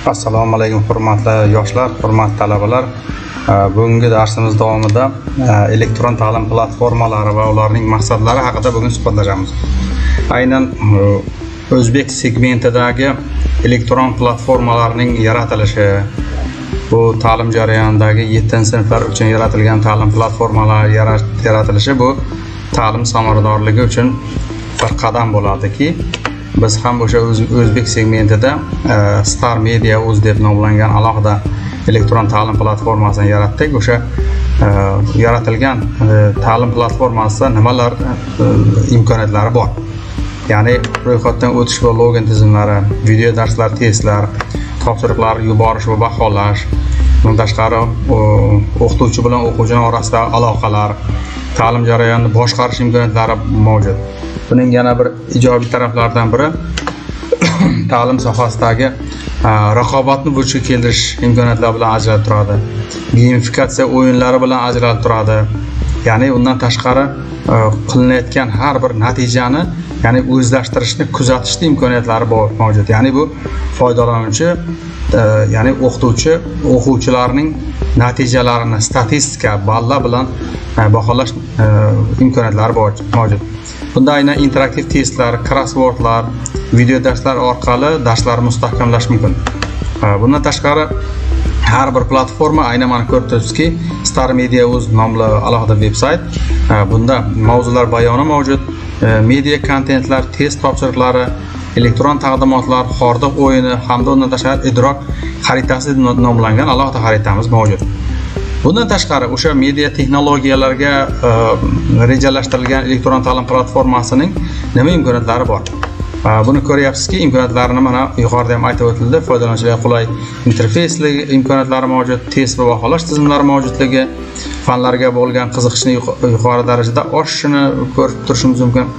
Assalomu alaykum hurmatli yoshlar, hurmatli talabalar. Bugungi darsimiz davomida elektron ta'lim platformalari va ularning maqsadlari haqida bugun suhbatlashamiz. Aynan o'zbek segmentidagi elektron platformalarning yaratilishi, bu ta'lim jarayonidagi 7-sinflar uchun yaratilgan ta'lim platformalari yaratilishi bu ta'lim samaradorligi uchun bir qadam bo'ladiki, biz ham o'sha o'zbek segmentida Star Media Uz deb nomlangan alohida elektron ta'lim platformasini yaratdik. O'sha yaratilgan ta'lim platformasida nimalar imkoniyatlari bor? Ya'ni ro'yxatdan o'tish va login tizimlari, video darslar, testlar, topshiriqlar yuborish va baholash, bundan tashqari o'qituvchi bilan o'quvchi orasida aloqalar, ta'lim jarayonini boshqarish imkoniyatlari mavjud. Buning yana bir ijobiy taraflaridan biri ta'lim sohasidagi raqobatni vujudga keltirish imkoniyatlari bilan ajralib turadi. Gamifikatsiya o'yinlari bilan ajralib turadi. Ya'ni undan tashqari qilinayotgan har bir natijani, ya'ni o'zlashtirishni, kuzatishni imkoniyatlari mavjud. Ya'ni bu foydalanuvchi, ya'ni o'quvchilarning natijalarini statistika ballar bilan baholash imkoniyatlari mavjud. Bunda aynan interaktiv testlar, crosswordlar, video darslar orqali darslarni mustahkamlash mumkin. Bundan tashqari har bir platforma aynan mana ko'rib turibsizki, Star Media Uz nomli alohida veb-sayt. Bunda mavzular bayoni mavjud, media kontentlar, test topshiriqlari, elektron taqdimotlar, hordiq o'yini hamda undan tashqari idrok xaritasi deb nomlangan alohida xaritamiz mavjud. Bundan tashqari o'sha media texnologiyalarga rejalashtirilgan elektron ta'lim platformasining nima imkoniyatlari bor? Buni ko'ryapsizki, imkoniyatlarini mana yuqorida ham aytib o'tildi. Foydalanuvchilarga qulay interfeysli imkoniyatlari mavjud, test va baholash tizimlari mavjudligi, fanlarga bo'lgan qiziqishni yuqori darajada oshishini ko'rib turishimiz mumkin.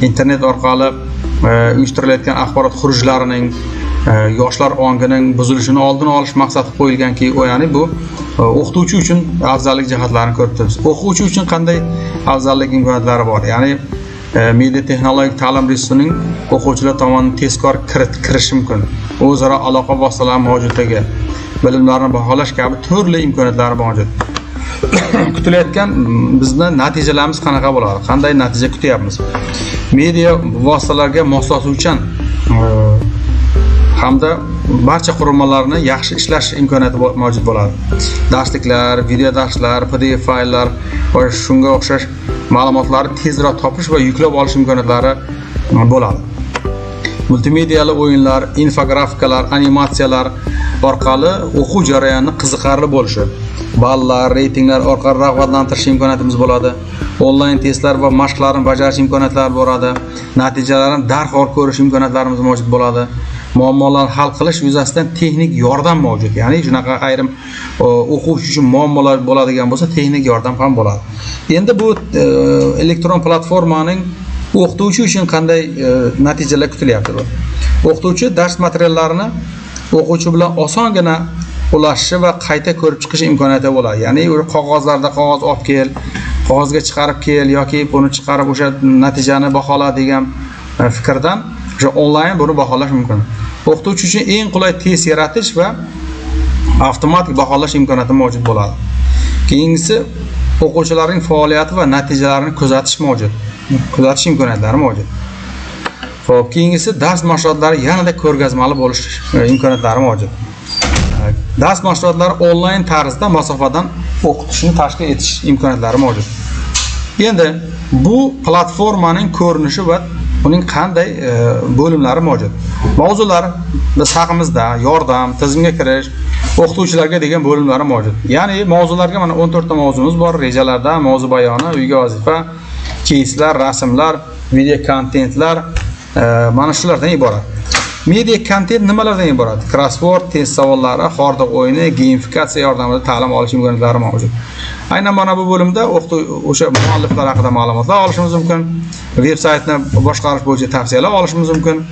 Internet orqali uyushtiriladigan axborot xurujlarining yoshlar ongining buzilishini oldini olish maqsadi qo'yilganki, ya'ni bu o'qituvchi uchun afzallik jihatlarini ko'rib turibsiz. O'quvchi uchun qanday afzallik imkoniyatlari bor? Ya'ni media texnologik ta'lim resursining o'quvchilar tomonidan tezkor kirishi mumkin. O'zaro aloqa vositalari mavjudligi, bilimlarni baholash kabi turli imkoniyatlari mavjud. Kutilayotgan bizni natijalarimiz qanaqa bo'ladi? Qanday natija kutyapmiz? Media vositalarga moslashuvchan hamda barcha qurilmalarni yaxshi ishlash imkoniyati mavjud bo'ladi. Darsliklar, video darslar, PDF fayllar va shunga o'xshash ma'lumotlarni tezroq topish va yuklab olish imkoniyatlari bo'ladi. Multimediali o'yinlar, infografikalar, animatsiyalar orqali o'quv jarayoni qiziqarli bo'lishi, ballar, reytinglar orqali rag'batlantirish imkoniyatimiz bo'ladi. Onlayn testlar va mashqlarni bajarish imkoniyatlari bo'ladi. Natijalarni darhol ko'rish imkoniyatlarimiz mavjud bo'ladi. Muammolarni hal qilish yuzasidan texnik yordam mavjud. Ya'ni shunaqa ayrim o'quvchi uchun muammolar bo'ladigan bo'lsa, texnik yordam ham bo'ladi. Endi bu elektron platformaning o'qituvchi uchun qanday natijalar kutilyapti? O'qituvchi dars materiallarini o'quvchi bilan osongina ulashishi va qayta ko'rib chiqish imkoniyati bo'ladi. Ya'ni qog'ozlarda qog'oz olib kel, qog'ozga chiqarib kel yoki buni chiqarib o'sha natijani bahola degan fikrdan o'sha onlayn buni baholash mumkin. O'qituvchi uchun eng qulay test yaratish va avtomatik baholash imkoniyati mavjud bo'ladi. Keyingisi o'quvchilarning faoliyati va natijalarini kuzatish mavjud. Kuzatish imkoniyatlari mavjud. Xo'p, keyingisi dars mashg'ulotlari yanada ko'rgazmali bo'lish imkoniyatlari mavjud. Dars mashg'ulotlari onlayn tarzda masofadan o'qitishni tashkil etish imkoniyatlari mavjud. Endi bu platformaning ko'rinishi va uning qanday bo'limlari mavjud? Mavzular biz haqimizda yordam, tizimga kirish, o'qituvchilarga degan bo'limlari mavjud. Ya'ni mavzularga mana 14 ta mavzumuz bor. Rejalarda mavzu bayoni, uyga vazifa, keyslar, rasmlar, video kontentlar, mana shulardan iborat. Media kontent nimalardan iborat? Crossword, test savollari, hordiq o'yini, gamifikatsiya yordamida ta'lim olish imkoniyatlari mavjud. Aynan mana bu bo'limda o'sha mualliflar haqida ma'lumotlar olishimiz mumkin. Veb-saytni boshqarish bo'yicha tavsiyalar olishimiz mumkin.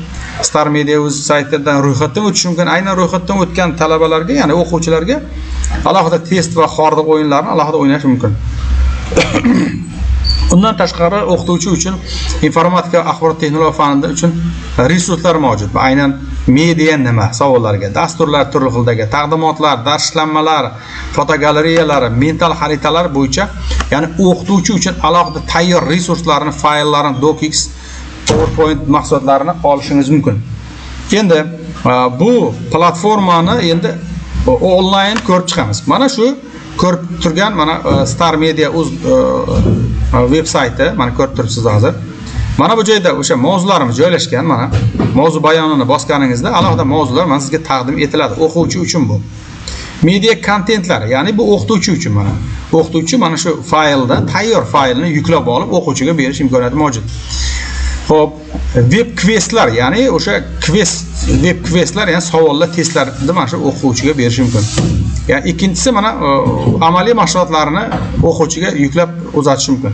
Star Media Uz saytidan ro'yxatdan o'tish mumkin. Aynan ro'yxatdan o'tgan talabalarga, ya'ni o'quvchilarga alohida test va hordiq o'yinlarni alohida o'ynash mumkin. Undan tashqari o'qituvchi uchun informatika axborot texnologiya fanida uchun resurslar mavjud. Aynan media nima savollarga, dasturlar turli xildagi, taqdimotlar, darslanmalar, fotogalereyalar, mental xaritalar bo'yicha, ya'ni o'qituvchi uchun alohida tayyor resurslarni, fayllarni, docx, PowerPoint mahsulotlarini olishingiz mumkin. Endi bu platformani endi onlayn ko'rib chiqamiz. Mana shu ko'rib turgan mana Star Media veb-sayti, mana ko'rib turibsiz hozir. Mana bu joyda o'sha mavzularimiz joylashgan, mana mavzu bayonini bosganingizda alohida mavzular mana sizga taqdim etiladi. O'quvchi uchun bu. Media kontentlar, ya'ni bu o'qituvchi uchun mana. O'qituvchi mana shu faylda tayyor faylni yuklab olib o'quvchiga berish imkoniyati mavjud. Xo'p, web questlar, ya'ni o'sha web questlar, ya'ni savollar, testlarni mana shu o'quvchiga berish mumkin. Ya'ni ikkinchisi mana amaliy mashg'ulotlarni o'quvchiga yuklab uzatish mumkin.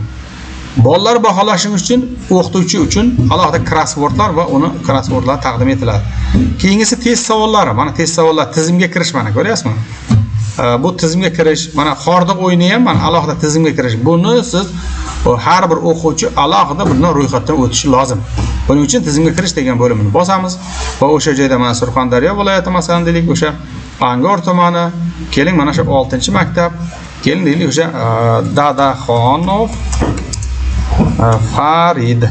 Bolalar baholashingiz uchun o'qituvchi uchun alohida crosswordlar va uni crosswordlar taqdim etiladi. Keyingisi test savollari. Mana test savollar tizimga kirish, mana ko'ryapsizmi? Bu tizimga kirish, mana hordiq o'yini ham mana alohida tizimga kirish. Buni siz har bir o'quvchi alohida bundan ro'yxatdan o'tishi lozim. Buning uchun tizimga kirish degan bo'limini bosamiz va o'sha joyda mana Surxondaryo viloyati masalan deylik, o'sha Angor tumani, keling mana shu 6-maktab, keling deylik o'sha Dadaxonov Farid.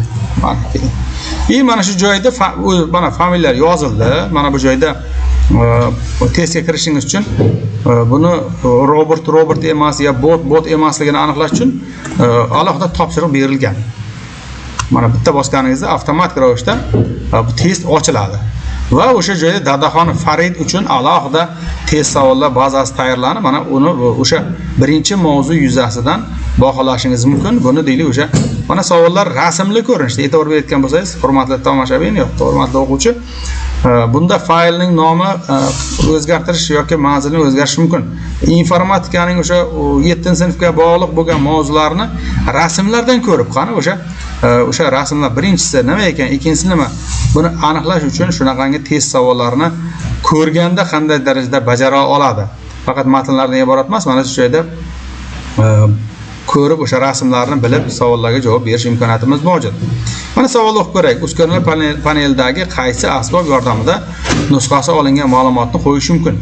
Mana shu joyda mana familiyalar yozildi. Mana bu joyda testga kirishingiz uchun buni robot emas yo bot emasligini aniqlash uchun alohida topshiriq berilgan. Mana bitta bosganingizda avtomatik ravishda bu test ochiladi. Va o'sha joyda Dadaxonov Farid uchun alohida test savollar bazasi tayyorlanib, mana uni o'sha birinchi mavzu yuzasidan baholashingiz mumkin. Buni deylik o'sha mana savollar rasmli ko'rinishda e'tibor berayotgan bo'lsangiz, hurmatli tomoshabin yoki hurmatli o'quvchi, bunda faylning nomi o'zgartirish yoki manzilini o'zgartirish mumkin. Informatikaning o'sha 7-sinfga bog'liq bo'lgan mavzularni rasmlardan ko'rib, qani o'sha rasmlar birinchisi nima ekan, ikkinchisi nima, buni aniqlash uchun shunaqangi test savollarini ko'rganda qanday darajada bajara oladi. Faqat matnlardan iborat emas, mana shu joyda ko'rib o'sha rasmlarni bilib savollarga javob berish imkoniyatimiz mavjud. Mana savol o'qib ko'raylik. Uskunalar paneldagi qaysi asbob yordamida nusxasi olingan ma'lumotni qo'yish mumkin?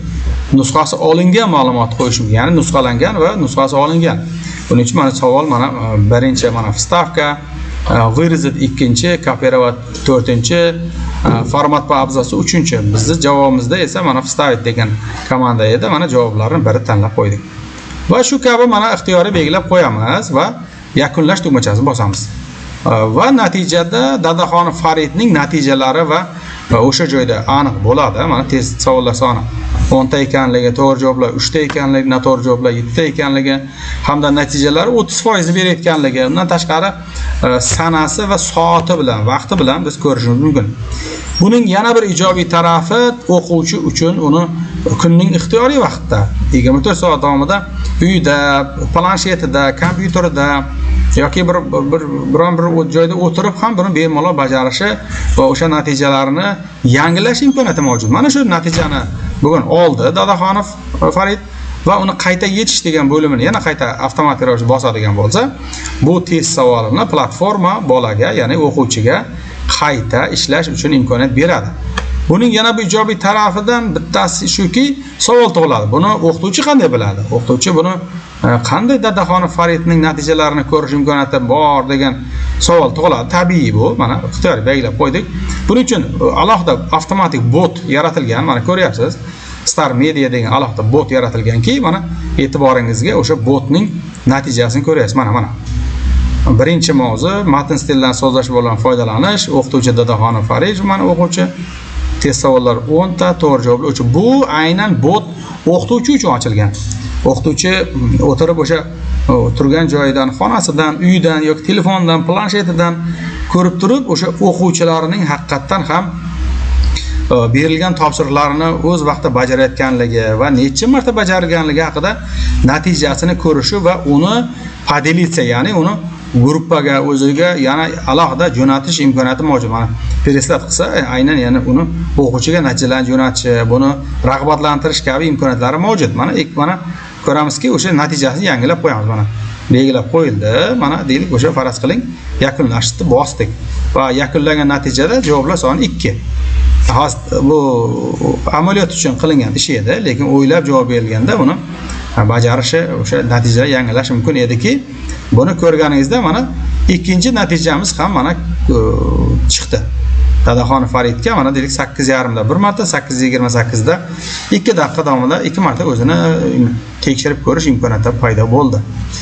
Nusxasi olingan ma'lumotni qo'yish mumkin, ya'ni nusxalangan va nusxasi olingan. Buning uchun mana savol mana birinchi mana вставка, выразить ikkinchi, kopировать to'rtinchi, format по абзацу uchinchi. Bizning javobimizda esa mana вставить degan komanda edi. Mana javoblarni biri tanlab qo'ydik. Va shu kabi mana ixtiyoriy belgilab qo'yamiz va yakunlash tugmachasini bosamiz. Va natijada Dadaxonov Faridning natijalari va o'sha joyda aniq bo'ladi. Mana test savollar soni 10 ta ekanligi, to'g'ri javoblar 3 ta ekanligi, noto'g'ri javoblar 7 ta ekanligi hamda natijalari 30% berayotganligi, undan tashqari sanasi va soati bilan, vaqti bilan biz ko'rishimiz mumkin. Buning yana bir ijobiy tarafi o'quvchi uchun uni kunning ixtiyoriy vaqtida 24 soat davomida uyda, planshetida, kompyuterida yoki biron bir joyda o'tirib ham buni bemalol bajarishi va o'sha natijalarni yangilash imkoniyati mavjud. Mana shu natijani bugun oldi Dadaxonov Farid va uni qayta yetish degan bo'limini yana qayta avtomatik ravishda bosadigan bo'lsa, bu test savolini platforma bolaga, ya'ni o'quvchiga qayta ishlash uchun imkoniyat beradi. Buning yana bir ijobiy tarafidan bittasi shuki, savol tug'iladi. Buni o'qituvchi qanday biladi? O'qituvchi buni qanday Dadaxonov Faridning natijalarini ko'rish imkoniyati bor degan savol tug'iladi. Tabiiy bu. Mana ixtiyoriy belgilab qo'ydik. Buning uchun alohida avtomatik bot yaratilgan. Mana ko'ryapsiz. Star Media degan alohida bot yaratilganki, mana e'tiboringizga o'sha botning natijasini ko'ryapsiz. Mana. Birinchi mavzu matn stilidan so'zlash bilan foydalanish, o'qituvchi Dadaxonov Farid, mana o'quvchi test savollar 10 ta, to'g'ri javoblar uchun. Bu aynan bot o'qituvchi uchun ochilgan. O'qituvchi o'tirib o'sha turgan joyidan, xonasidan, uyidan yoki telefondan, planshetidan ko'rib turib, o'sha o'quvchilarning haqiqatan ham berilgan topshiriqlarni o'z vaqtida bajarayotganligi va necha marta bajarilganligi haqida natijasini ko'rishi va uni podelиться, ya'ni uni gruppaga o'ziga yana alohida jo'natish imkoniyati mavjud. Mana preslat qilsa, aynan yana uni o'quvchiga natijalarni jo'natish, buni rag'batlantirish kabi imkoniyatlari mavjud. Mana ko'ramizki, o'sha natijasini yangilab qo'yamiz. Mana belgilab qo'yildi. Mana deylik o'sha faraz qiling yakunlashni bosdik va yakunlangan natijada javoblar soni 2. Bu amaliyot uchun qilingan ish edi, lekin o'ylab javob berilganda buni bajarishi o'sha natijalar yangilash mumkin ediki, buni ko'rganingizda mana ikkinchi natijamiz ham mana chiqdi. Dadaxonov Faridga mana deylik 8:30 da bir marta, 8:28 da 2 daqiqa davomida 2 marta o'zini tekshirib ko'rish imkoniyati paydo bo'ldi.